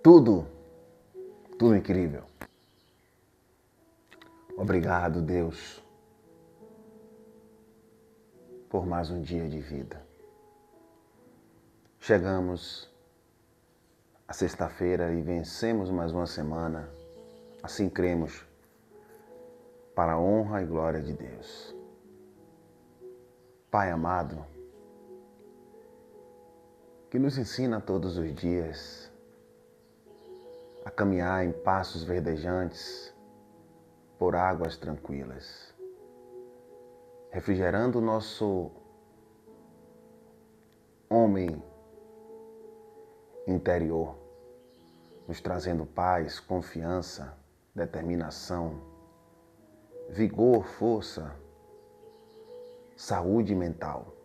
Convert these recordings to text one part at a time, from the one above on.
tudo, tudo incrível. Obrigado, Deus, por mais um dia de vida. Chegamos à sexta-feira e vencemos mais uma semana. Assim cremos, para a honra e glória de Deus. Pai amado, que nos ensina todos os dias a caminhar em passos verdejantes por águas tranquilas, refrigerando o nosso homem interior, nos trazendo paz, confiança, determinação, vigor, força, saúde mental.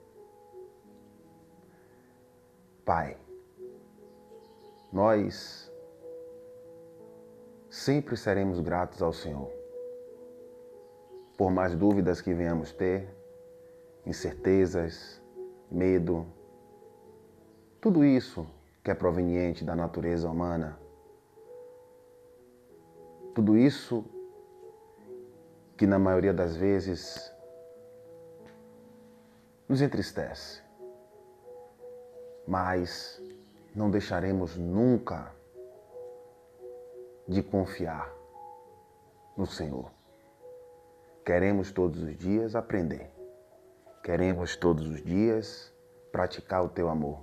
Pai, nós sempre seremos gratos ao Senhor, por mais dúvidas que venhamos ter, incertezas, medo, tudo isso que é proveniente da natureza humana, tudo isso que na maioria das vezes nos entristece, mas não deixaremos nunca de confiar no Senhor. Queremos todos os dias aprender, queremos todos os dias praticar o Teu amor.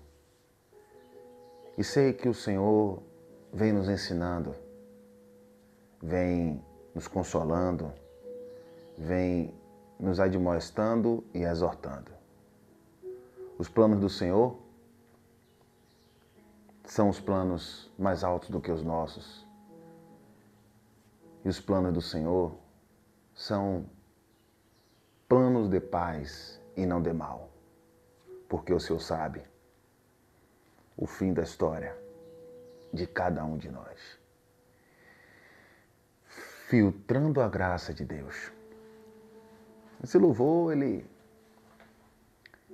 E sei que o Senhor vem nos ensinando, vem nos consolando, vem nos admoestando e exortando. Os planos do Senhor são os planos mais altos do que os nossos. E os planos do Senhor são planos de paz e não de mal. Porque o Senhor sabe o fim da história de cada um de nós. Filtrando a graça de Deus. Esse louvor, ele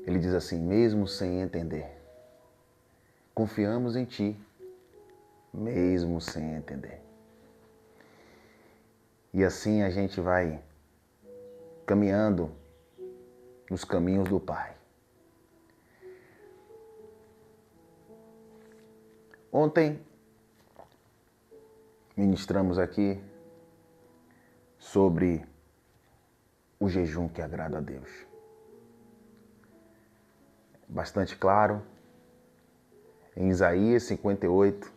diz assim, mesmo sem entender. Confiamos em Ti, mesmo sem entender. E assim a gente vai caminhando nos caminhos do Pai. Ontem ministramos aqui sobre o jejum que agrada a Deus. Bastante claro, em Isaías 58,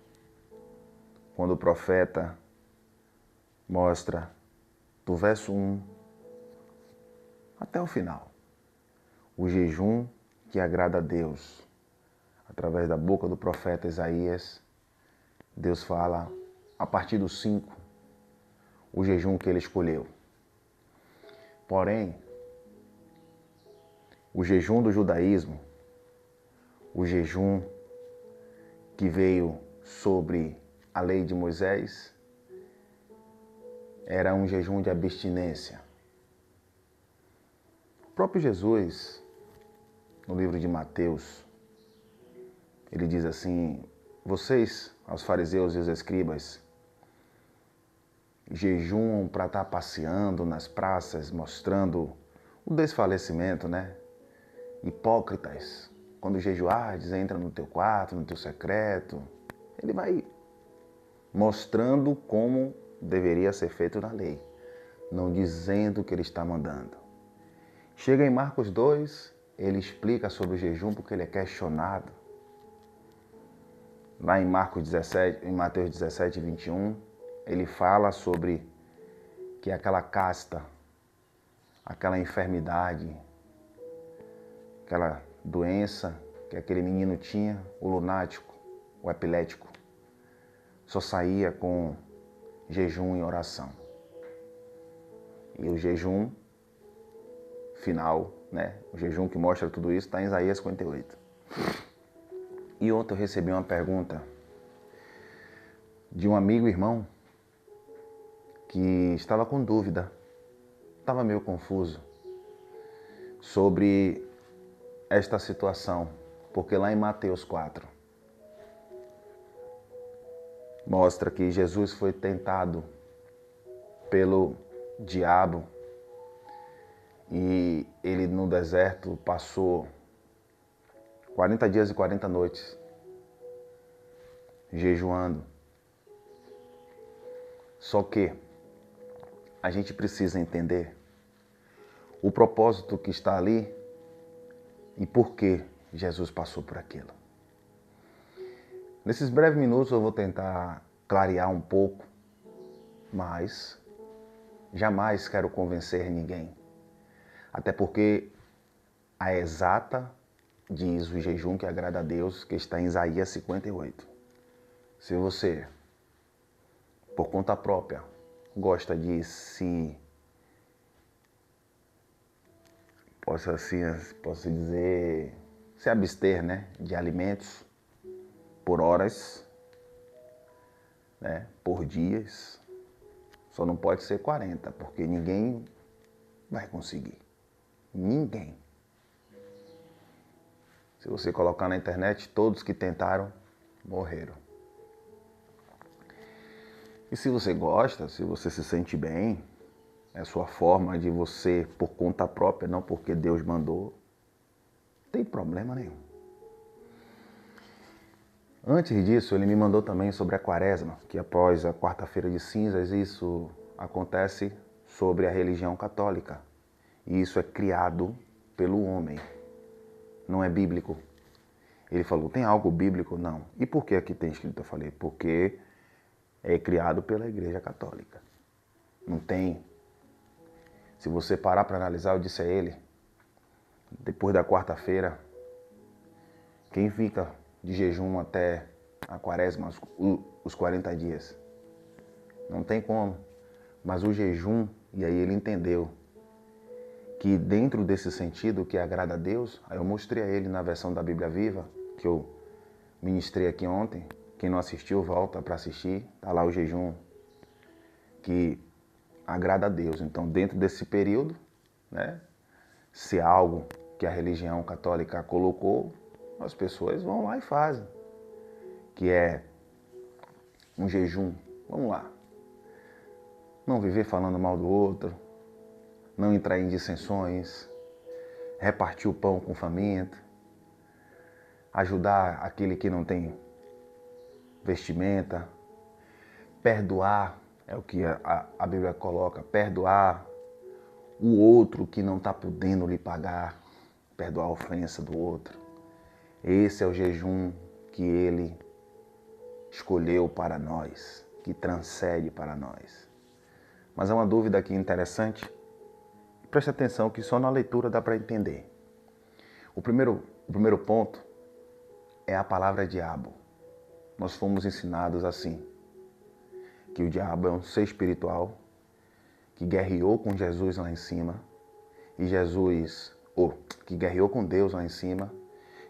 quando o profeta mostra do verso 1 até o final, o jejum que agrada a Deus. Através da boca do profeta Isaías, Deus fala, a partir do 5, o jejum que ele escolheu. Porém, o jejum do judaísmo, o jejum que veio sobre a lei de Moisés, era um jejum de abstinência. O próprio Jesus, no livro de Mateus, ele diz assim, vocês, os fariseus e os escribas, jejuam para estar passeando nas praças, mostrando o desfalecimento, né? Hipócritas, quando jejuardes, entra no teu quarto, no teu secreto. Ele vai mostrando como deveria ser feito na lei, não dizendo o que ele está mandando. Chega em Marcos 2, ele explica sobre o jejum porque ele é questionado. Lá em Mateus 17, 21, ele fala sobre que aquela casta, aquela enfermidade, aquela doença que aquele menino tinha, o lunático, o epilético, só saía com jejum e oração. E o jejum final, né? O jejum que mostra tudo isso está em Isaías 58. E ontem eu recebi uma pergunta de um amigo e irmão que estava com dúvida, estava meio confuso sobre esta situação, porque lá em Mateus 4, mostra que Jesus foi tentado pelo diabo e ele no deserto passou 40 dias e 40 noites jejuando. Só que a gente precisa entender o propósito que está ali e por que Jesus passou por aquilo. Nesses breves minutos eu vou tentar clarear um pouco, mas jamais quero convencer ninguém. Até porque a exata diz o jejum que agrada a Deus, que está em Isaías 58. Se você, por conta própria, gosta de posso dizer, se abster, né, de alimentos por horas, né, por dias, só não pode ser 40, porque ninguém vai conseguir. Ninguém. Se você colocar na internet, todos que tentaram morreram. E se você gosta, se você se sente bem, é a sua forma de você, por conta própria, não porque Deus mandou, não tem problema nenhum. Antes disso, ele me mandou também sobre a quaresma, que após a quarta-feira de cinzas, isso acontece sobre a religião católica. E isso é criado pelo homem, não é bíblico. Ele falou, tem algo bíblico? Não. E por que aqui tem escrito? Eu falei, porque é criado pela Igreja Católica. Não tem. Se você parar para analisar, eu disse a ele, depois da quarta-feira, quem fica de jejum até a quaresma, os 40 dias? Não tem como. Mas o jejum, e aí ele entendeu que dentro desse sentido que agrada a Deus, aí eu mostrei a ele na versão da Bíblia Viva, que eu ministrei aqui ontem. Quem não assistiu, volta para assistir. Está lá o jejum que agrada a Deus. Então, dentro desse período, né, se algo que a religião católica colocou, as pessoas vão lá e fazem. Que é um jejum. Vamos lá. Não viver falando mal do outro, não entrar em dissensões, repartir o pão com o faminto, ajudar aquele que não tem vestimenta, perdoar, é o que a Bíblia coloca, perdoar o outro que não está podendo lhe pagar, perdoar a ofensa do outro. Esse é o jejum que ele escolheu para nós, que transcende para nós. Mas há uma dúvida aqui interessante. Preste atenção que só na leitura dá para entender. O primeiro ponto é a palavra diabo. Nós fomos ensinados assim, que o diabo é um ser espiritual que guerreou com Jesus lá em cima, e que guerreou com Deus lá em cima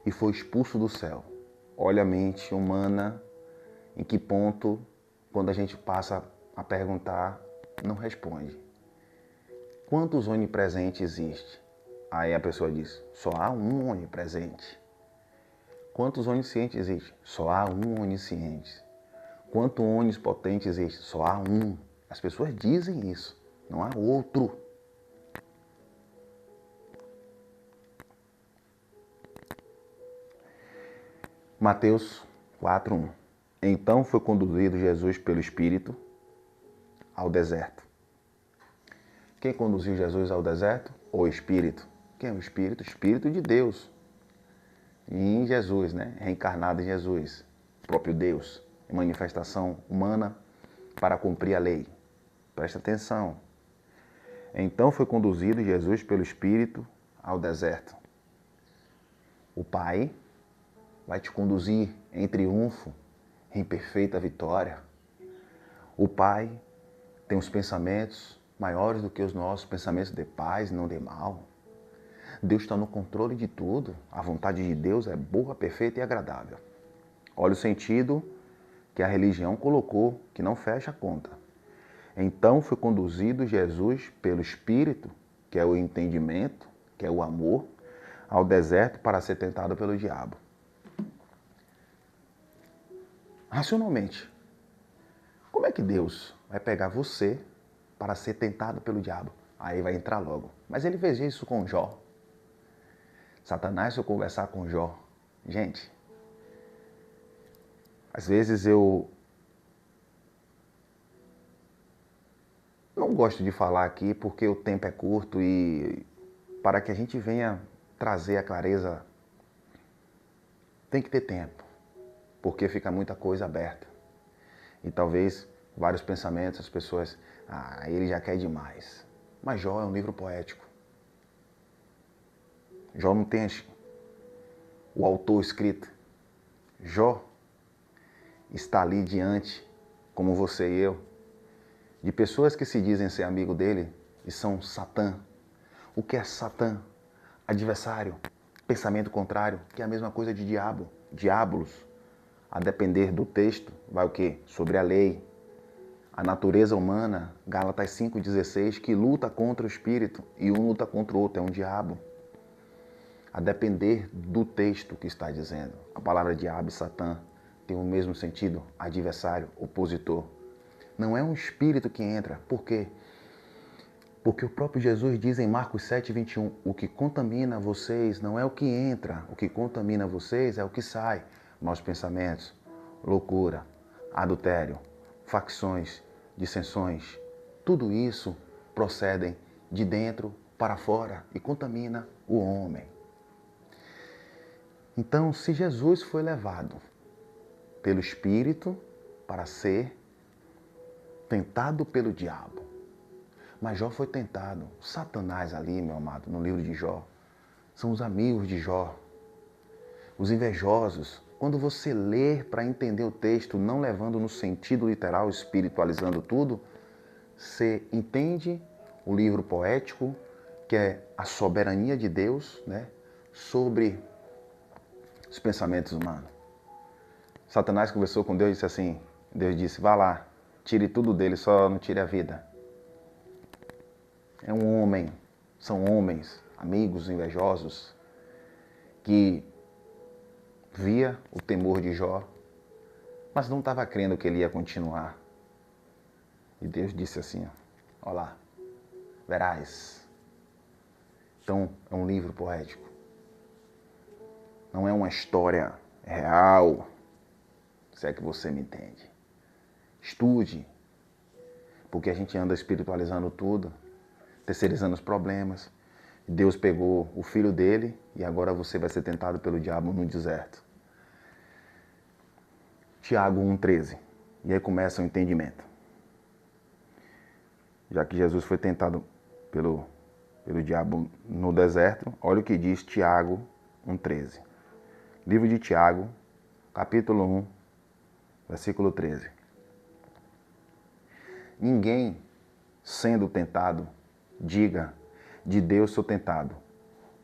e foi expulso do céu. Olha a mente humana, em que ponto, quando a gente passa a perguntar, não responde. Quantos onipresentes existe? Aí a pessoa diz, só há um onipresente. Quantos oniscientes existe? Só há um onisciente. Quanto onipotente existe? Só há um. As pessoas dizem isso, não há outro. Mateus 4:1. Então foi conduzido Jesus pelo Espírito ao deserto. Quem conduziu Jesus ao deserto? O Espírito. Quem é o Espírito? O Espírito de Deus. Em Jesus, né? Reencarnado em Jesus. Próprio Deus. Em manifestação humana para cumprir a lei. Presta atenção. Então foi conduzido Jesus pelo Espírito ao deserto. O Pai vai te conduzir em triunfo, em perfeita vitória. O Pai tem os pensamentos maiores do que os nossos, pensamentos de paz, não de mal. Deus está no controle de tudo. A vontade de Deus é boa, perfeita e agradável. Olha o sentido que a religião colocou, que não fecha a conta. Então foi conduzido Jesus pelo Espírito, que é o entendimento, que é o amor, ao deserto para ser tentado pelo diabo. Racionalmente, é que Deus vai pegar você para ser tentado pelo diabo? Aí vai entrar logo. Mas ele fez isso com Jó. Satanás foi conversar com Jó. Gente, às vezes eu não gosto de falar aqui porque o tempo é curto e para que a gente venha trazer a clareza, tem que ter tempo, porque fica muita coisa aberta. E talvez vários pensamentos, as pessoas, ele já quer demais. Mas Jó é um livro poético. Jó não tem o autor escrito. Jó está ali diante, como você e eu, de pessoas que se dizem ser amigo dele e são Satã. O que é Satã? Adversário, pensamento contrário, que é a mesma coisa de diabo, diabolos. A depender do texto, vai o quê? Sobre a lei. A natureza humana, Gálatas 5,16, que luta contra o espírito e um luta contra o outro, é um diabo. A depender do texto que está dizendo. A palavra diabo e Satã tem o mesmo sentido, adversário, opositor. Não é um espírito que entra. Por quê? Porque o próprio Jesus diz em Marcos 7,21, o que contamina vocês não é o que entra, o que contamina vocês é o que sai. Maus pensamentos, loucura, adultério, facções, dissensões, tudo isso procedem de dentro para fora e contamina o homem. Então, se Jesus foi levado pelo Espírito para ser tentado pelo diabo, mas Jó foi tentado. Satanás ali, meu amado, no livro de Jó, são os amigos de Jó, os invejosos. Quando você lê para entender o texto, não levando no sentido literal, espiritualizando tudo, você entende o livro poético, que é a soberania de Deus, né, sobre os pensamentos humanos. Satanás conversou com Deus e disse assim, Deus disse, vá lá, tire tudo dele, só não tire a vida. É um homem, são homens, amigos invejosos, que via o temor de Jó, mas não estava crendo que ele ia continuar. E Deus disse assim, ó lá, verás. Então, é um livro poético. Não é uma história real, se é que você me entende. Estude, porque a gente anda espiritualizando tudo, terceirizando os problemas. Deus pegou o filho dele e agora você vai ser tentado pelo diabo no deserto. Tiago 1,13. E aí começa o entendimento. Já que Jesus foi tentado pelo diabo no deserto, olha o que diz Tiago 1,13. Livro de Tiago, capítulo 1, versículo 13. Ninguém, sendo tentado, diga, de Deus sou tentado,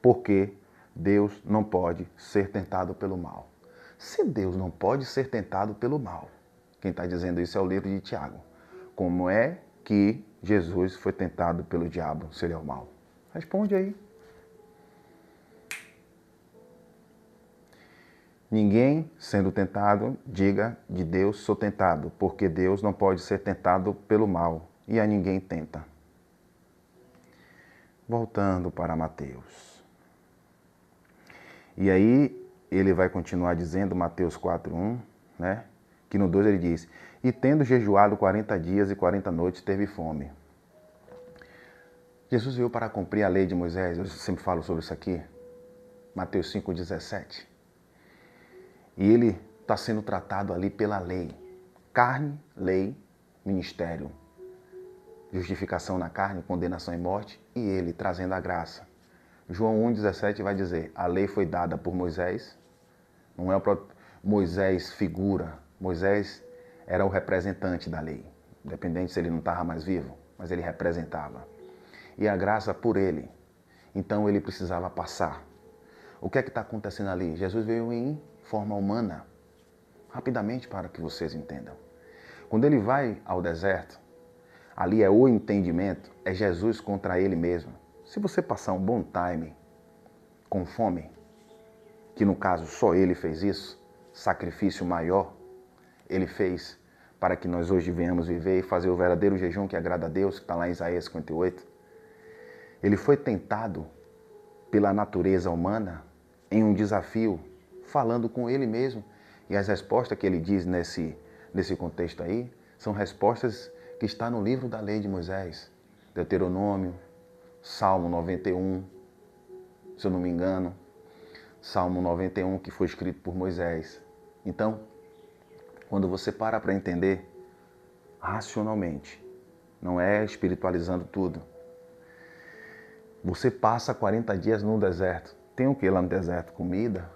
porque Deus não pode ser tentado pelo mal. Se Deus não pode ser tentado pelo mal, quem está dizendo isso é o livro de Tiago. Como é que Jesus foi tentado pelo diabo, se ele é o mal? Responde aí. Ninguém, sendo tentado, diga, de Deus sou tentado, porque Deus não pode ser tentado pelo mal, e a ninguém tenta. Voltando para Mateus. E aí, ele vai continuar dizendo, Mateus 4,1, né? Que no 2 ele diz, e tendo jejuado 40 dias e 40 noites, teve fome. Jesus veio para cumprir a lei de Moisés, eu sempre falo sobre isso aqui, Mateus 5,17. E ele está sendo tratado ali pela lei. Carne, lei, ministério. Justificação na carne, condenação e morte, e ele trazendo a graça. João 1,17 vai dizer, a lei foi dada por Moisés, não é o próprio Moisés figura, Moisés era o representante da lei, independente se ele não estava mais vivo, mas ele representava. E a graça por ele, então ele precisava passar. O que é que está acontecendo ali? Jesus veio em forma humana, rapidamente para que vocês entendam. Quando ele vai ao deserto, ali é o entendimento, é Jesus contra ele mesmo. Se você passar um bom time com fome, que no caso só ele fez isso, sacrifício maior, ele fez para que nós hoje venhamos viver e fazer o verdadeiro jejum que agrada a Deus, que está lá em Isaías 58. Ele foi tentado pela natureza humana em um desafio, falando com ele mesmo. E as respostas que ele diz nesse contexto aí são respostas que estão no livro da lei de Moisés, Deuteronômio, Salmo 91, se eu não me engano, Salmo 91, que foi escrito por Moisés. Então, quando você para entender racionalmente, não é espiritualizando tudo, você passa 40 dias no deserto. Tem o que lá no deserto? Comida?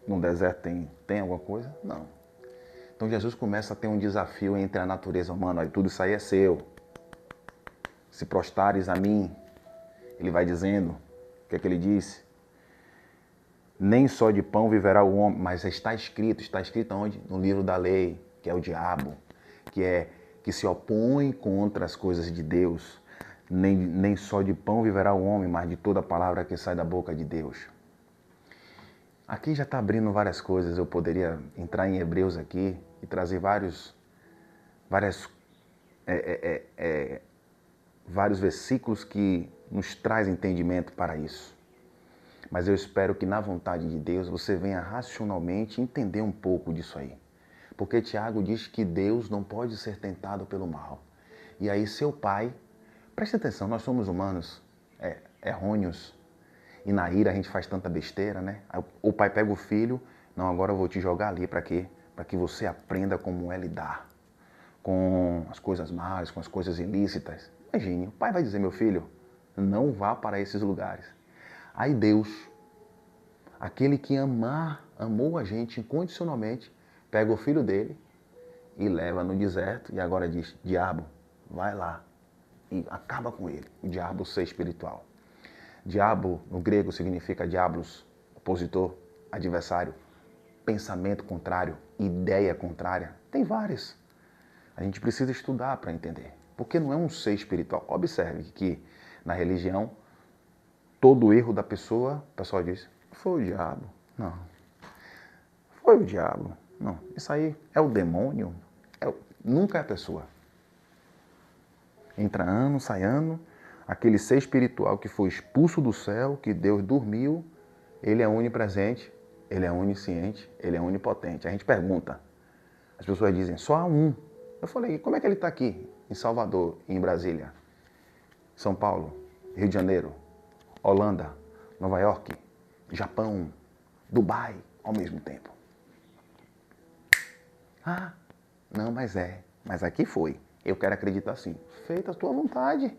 No deserto tem alguma coisa? Não. Então Jesus começa a ter um desafio entre a natureza humana. Olha, tudo isso aí é seu. Se prostares a mim, ele vai dizendo, o que é que ele disse? Nem só de pão viverá o homem, mas está escrito onde? No livro da lei, que é o diabo, que se opõe contra as coisas de Deus. Nem só de pão viverá o homem, mas de toda a palavra que sai da boca de Deus. Aqui já está abrindo várias coisas, eu poderia entrar em Hebreus aqui e trazer vários versículos que nos traz entendimento para isso. Mas eu espero que na vontade de Deus você venha racionalmente entender um pouco disso aí. Porque Tiago diz que Deus não pode ser tentado pelo mal. E aí seu pai, preste atenção, nós somos humanos, errôneos. E na ira a gente faz tanta besteira, né? O pai pega o filho, não, agora eu vou te jogar ali, para quê? Para que você aprenda como é lidar com as coisas más, com as coisas ilícitas. Imagine, o pai vai dizer, meu filho, não vá para esses lugares. Aí Deus, aquele que amou a gente incondicionalmente, pega o filho dele e leva no deserto e agora diz, diabo, vai lá e acaba com ele. O diabo ser espiritual. Diabo, no grego, significa diablos, opositor, adversário, pensamento contrário, ideia contrária. Tem várias. A gente precisa estudar para entender. Porque não é um ser espiritual. Observe que na religião, todo erro da pessoa, o pessoal diz, foi o diabo. Não. Foi o diabo. Não. Isso aí é o demônio. Nunca é a pessoa. Entra ano, sai ano. Aquele ser espiritual que foi expulso do céu, que Deus dormiu, ele é onipresente, ele é onisciente, ele é onipotente. A gente pergunta, as pessoas dizem, só há um. Eu falei, como é que ele está aqui? Em Salvador, em Brasília, São Paulo, Rio de Janeiro, Holanda, Nova York, Japão, Dubai, ao mesmo tempo. Ah, não, mas aqui foi. Eu quero acreditar assim. Feita a tua vontade.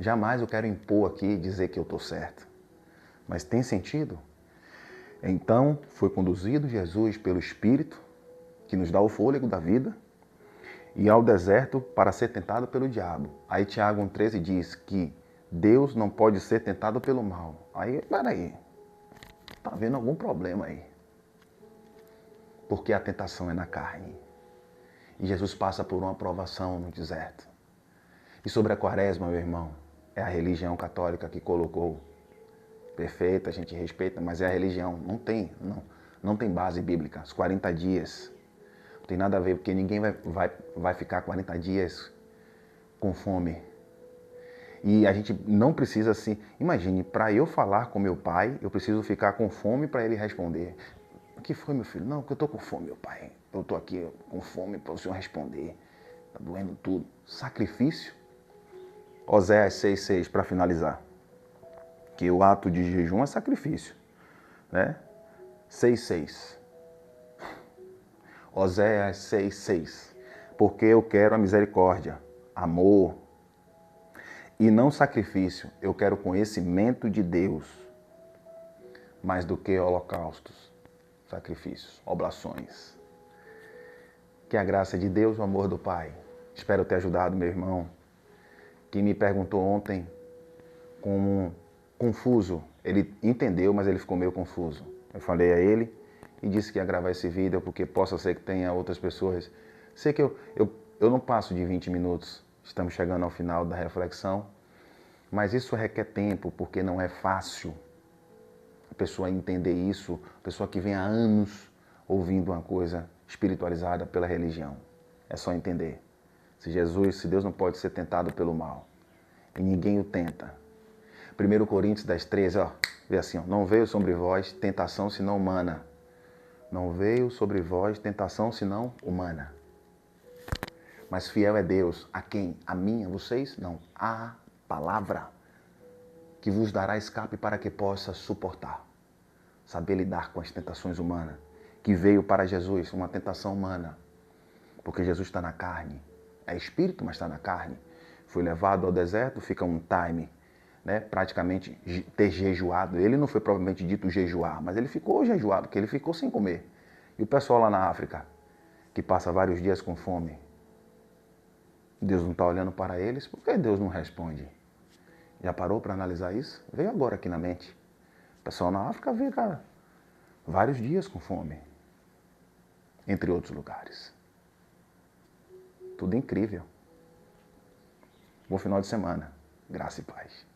Jamais eu quero impor aqui e dizer que eu estou certo. Mas tem sentido? Então, foi conduzido Jesus pelo Espírito, que nos dá o fôlego da vida, e ao deserto para ser tentado pelo diabo. Aí Tiago 1,13 diz que Deus não pode ser tentado pelo mal. Aí, peraí, tá vendo algum problema aí? Porque a tentação é na carne. E Jesus passa por uma provação no deserto. E sobre a quaresma, meu irmão, é a religião católica que colocou. Perfeita, a gente respeita, mas é a religião. Não tem base bíblica. Os 40 dias. Não tem nada a ver, porque ninguém vai ficar 40 dias com fome. E a gente não precisa assim... Imagine, para eu falar com meu pai, eu preciso ficar com fome para ele responder. O que foi, meu filho? Não, porque eu estou com fome, meu pai. Eu estou aqui com fome para o senhor responder. Está doendo tudo. Sacrifício. Oséias 6,6, para finalizar. Que o ato de jejum é sacrifício. Né? 6,6. Oséias 6,6. Porque eu quero a misericórdia, amor e não sacrifício. Eu quero conhecimento de Deus mais do que holocaustos, sacrifícios, oblações. Que a graça de Deus, o amor do Pai. Espero ter ajudado meu irmão, que me perguntou ontem como confuso. Ele entendeu, mas ele ficou meio confuso. Eu falei a ele e disse que ia gravar esse vídeo porque possa ser que tenha outras pessoas. Sei que eu não passo de 20 minutos, estamos chegando ao final da reflexão, mas isso requer tempo, porque não é fácil a pessoa entender isso, a pessoa que vem há anos ouvindo uma coisa espiritualizada pela religião. É só entender. Se Deus não pode ser tentado pelo mal, e ninguém o tenta. 1 Coríntios 10:13, ó, vê assim, ó, não veio sobre vós tentação senão humana. Não veio sobre vós tentação senão humana. Mas fiel é Deus. A quem? A mim, a vocês? Não. A palavra que vos dará escape para que possa suportar. Saber lidar com as tentações humanas. Que veio para Jesus, uma tentação humana. Porque Jesus está na carne. É espírito, mas está na carne. Foi levado ao deserto, fica um time, né, praticamente ter jejuado. Ele não foi provavelmente dito jejuar, mas ele ficou jejuado, porque ele ficou sem comer. E o pessoal lá na África, que passa vários dias com fome, Deus não está olhando para eles, por que Deus não responde? Já parou para analisar isso? Veio agora aqui na mente. O pessoal na África fica vários dias com fome, entre outros lugares. Tudo incrível. Bom final de semana. Graça e paz.